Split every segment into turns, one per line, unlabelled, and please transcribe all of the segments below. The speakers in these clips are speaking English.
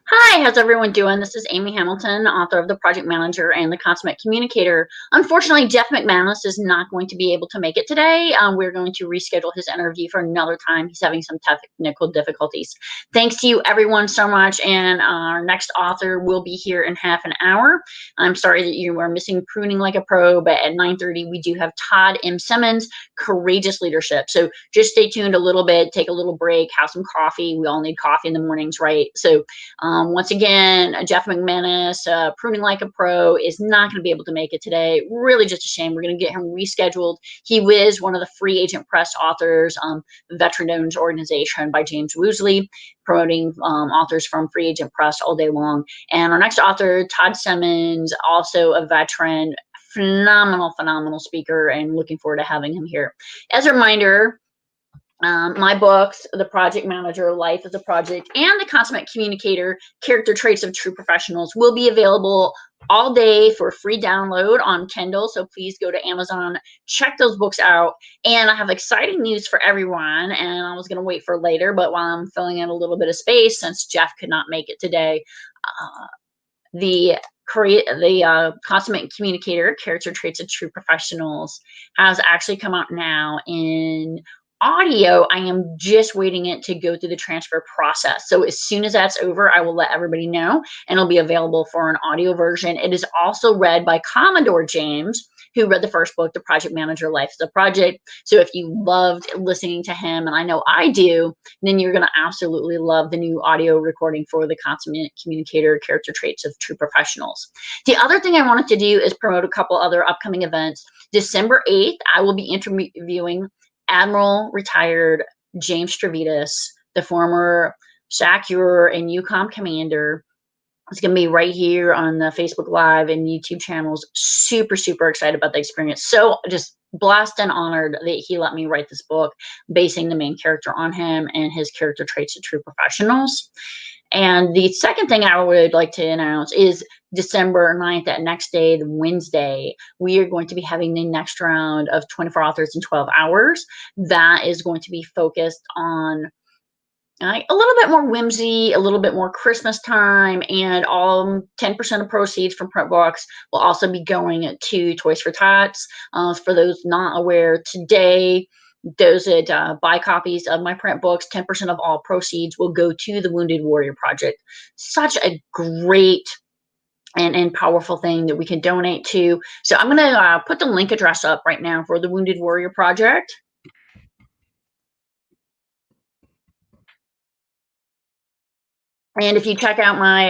Hi, how's everyone doing? This is Amy Hamilton, author of The Project Manager and The Consummate Communicator. Unfortunately, Jeff McManus is not going to be able to make it today. We're going to reschedule his interview for another time. He's having some technical difficulties. Thanks to you, everyone, so much. And our next author will be here in half an hour. I'm sorry that you are missing Pruning Like a Pro, but at 9:30, we do have Todd M. Simmons, Courageous Leadership. So just stay tuned a little bit, take a little break, have some coffee. We all need coffee in the mornings, right? So once again, Jeff McManus, Pruning Like a Pro, is not going to be able to make it today. Really just a shame. We're going to get him rescheduled. He is one of the Free Agent Press authors, Veteran-Owned Organization by James Woosley, promoting authors from Free Agent Press all day long. And our next author, Todd Simmons, also a veteran, phenomenal speaker, and looking forward to having him here. As a reminder, my books, The Project Manager, Life as a Project, and The Consummate Communicator, Character Traits of True Professionals, will be available all day for free download on Kindle. So please go to Amazon, check those books out. And I have exciting news for everyone. And I was going to wait for later, but while I'm filling in a little bit of space, since Jeff could not make it today, the Consummate Communicator, Character Traits of True Professionals, has actually come out now in audio. I am just waiting it to go through the transfer process. So as soon as that's over, I will let everybody know, and it'll be available for an audio version. It is also read by Commodore James, who read the first book, The Project Manager, Life as a Project. So if you loved listening to him, and I know I do, then you're going to absolutely love the new audio recording for The Consummate Communicator, Character Traits of True Professionals. The other thing I wanted to do is promote a couple other upcoming events. December 8th, I will be interviewing Admiral retired James Strivitas, the former SACUR and UCOM commander. It's going to be right here on the Facebook Live and YouTube channels. Super excited about the experience. So just blessed and honored that he let me write this book, basing the main character on him and his character traits of true professionals. And the second thing I would like to announce is December 9th, that next day, the Wednesday, we are going to be having the next round of 24 authors in 12 hours. That is going to be focused on a little bit more whimsy, a little bit more Christmas time, and all 10% of proceeds from print books will also be going to Toys for Tots. For those not aware, today, those that buy copies of my print books, 10% of all proceeds will go to the Wounded Warrior Project. Such a great and powerful thing that we can donate to. So I'm going to put the link address up right now for the Wounded Warrior Project. And if you check out my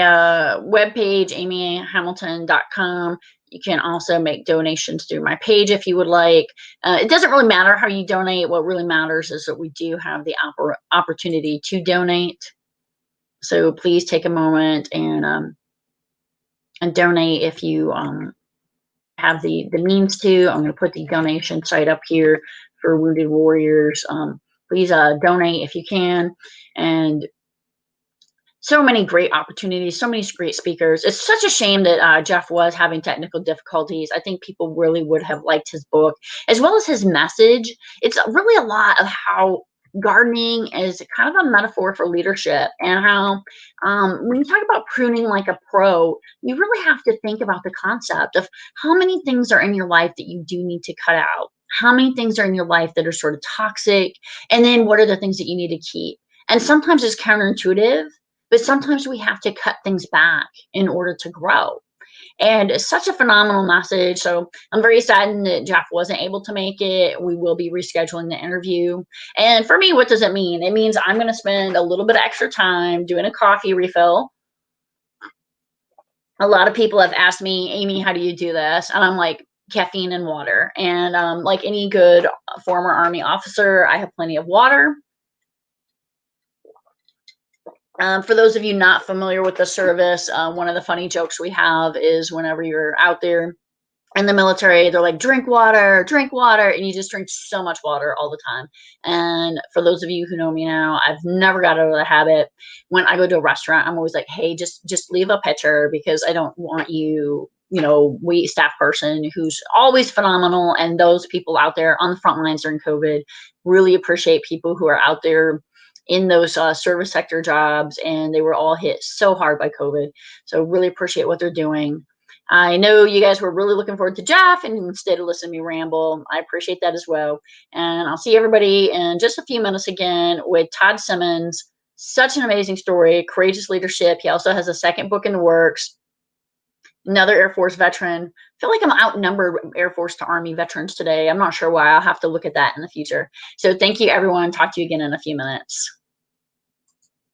webpage, amyhamilton.com, you can also make donations through my page if you would like. It doesn't really matter how you donate. What really matters is that we do have the opportunity to donate. So please take a moment and donate if you have the means to. I'm going to put the donation site up here for Wounded Warriors. Please donate if you can. And so many great opportunities, so many great speakers. It's such a shame that Jeff was having technical difficulties. I think people really would have liked his book, as well as his message. It's really a lot of how gardening is kind of a metaphor for leadership, and how when you talk about pruning like a pro, you really have to think about the concept of how many things are in your life that you do need to cut out, how many things are in your life that are sort of toxic, and then what are the things that you need to keep. And sometimes it's counterintuitive, but sometimes we have to cut things back in order to grow. And it's such a phenomenal message. So I'm very saddened that Jeff wasn't able to make it. We will be rescheduling the interview. And for me, what does it mean? It means I'm going to spend a little bit of extra time doing a coffee refill. A lot of people have asked me, Amy, how do you do this? And I'm like, caffeine and water. And like any good former Army officer, I have plenty of water. For those of you not familiar with the service, one of the funny jokes we have is whenever you're out there in the military, they're like, drink water, and you just drink so much water all the time. And for those of you who know me now, I've never got out of the habit. When I go to a restaurant, I'm always like, hey, just leave a pitcher, because I don't want you, wait staff person who's always phenomenal. And those people out there on the front lines during COVID, really appreciate people who are out there in those service sector jobs, and they were all hit so hard by COVID. So really appreciate what they're doing. I know you guys were really looking forward to Jeff, and instead of listening to me ramble, I appreciate that as well. And I'll see everybody in just a few minutes again with Todd Simmons. Such an amazing story, courageous leadership. He also has a second book in the works. Another Air Force veteran. I feel like I'm outnumbered Air Force to Army veterans today. I'm not sure why. I'll have to look at that in the future. So thank you, everyone. Talk to you again in a few minutes.